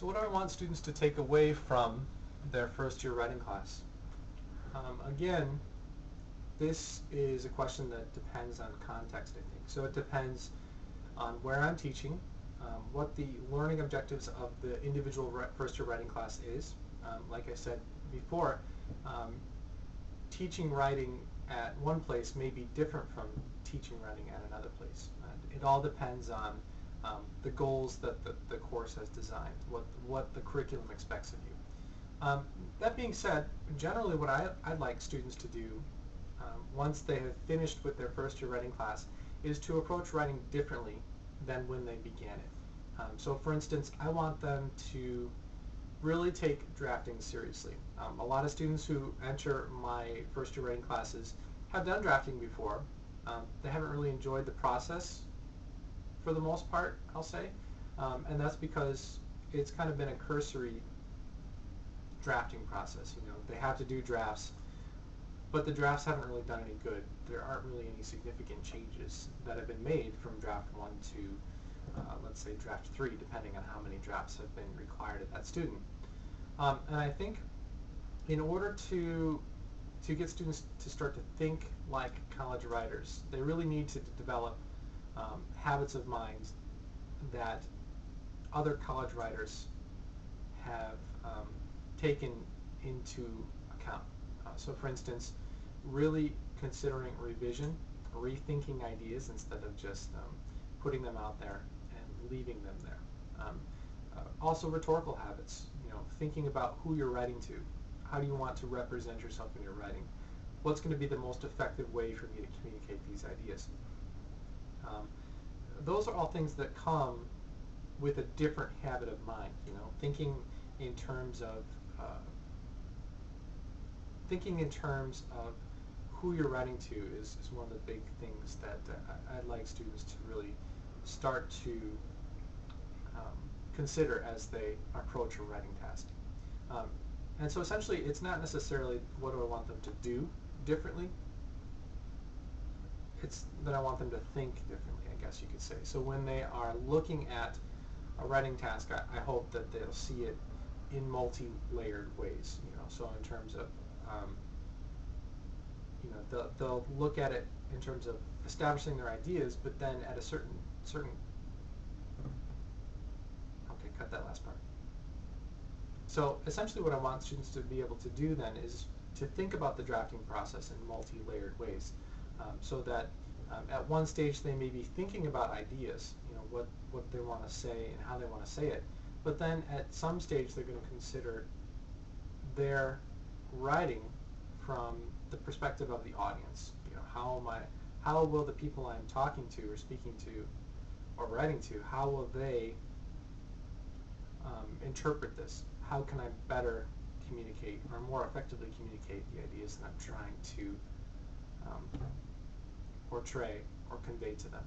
So what do I want students to take away from their first year writing class? Again, this is a question that depends on context, I think. So it depends on where I'm teaching, what the learning objectives of the individual first year writing class is. Like I said before, teaching writing at one place may be different from teaching writing at another place. It all depends on the goals that the course has designed, what the curriculum expects of you. That being said, generally what I'd like students to do once they have finished with their first year writing class is to approach writing differently than when they began it. So for instance, I want them to really take drafting seriously. A lot of students who enter my first year writing classes have done drafting before. They haven't really enjoyed the process for the most part, I'll say, and that's because it's kind of been a cursory drafting process. You know, they have to do drafts, but the drafts haven't really done any good. There aren't really any significant changes that have been made from draft 1 to let's say draft 3, depending on how many drafts have been required of that student. And I think in order to get students to start to think like college writers, they really need to develop habits of mind that other college writers have taken into account. So for instance, really considering revision, rethinking ideas instead of just putting them out there and leaving them there. Also rhetorical habits, you know, thinking about who you're writing to. How do you want to represent yourself in your writing? What's going to be the most effective way for me to communicate these ideas? Those are all things that come with a different habit of mind, you know, thinking in terms of who you're writing to is one of the big things that I'd like students to really start to consider as they approach a writing task. And so essentially it's not necessarily what do I want them to do differently, it's that I want them to think differently, I guess you could say. So when they are looking at a writing task, I hope that they'll see it in multi-layered ways, you know, so in terms of you know, they'll look at it in terms of establishing their ideas, but then at a certain okay, cut that last part. So essentially what I want students to be able to do then is to think about the drafting process in multi-layered ways, so that at one stage they may be thinking about ideas, you know, what they want to say and how they want to say it, but then at some stage they're going to consider their writing from the perspective of the audience. You know, how will the people I'm talking to or speaking to or writing to, how will they interpret this? How can I better communicate or more effectively communicate the ideas that I'm trying to portray or convey to them?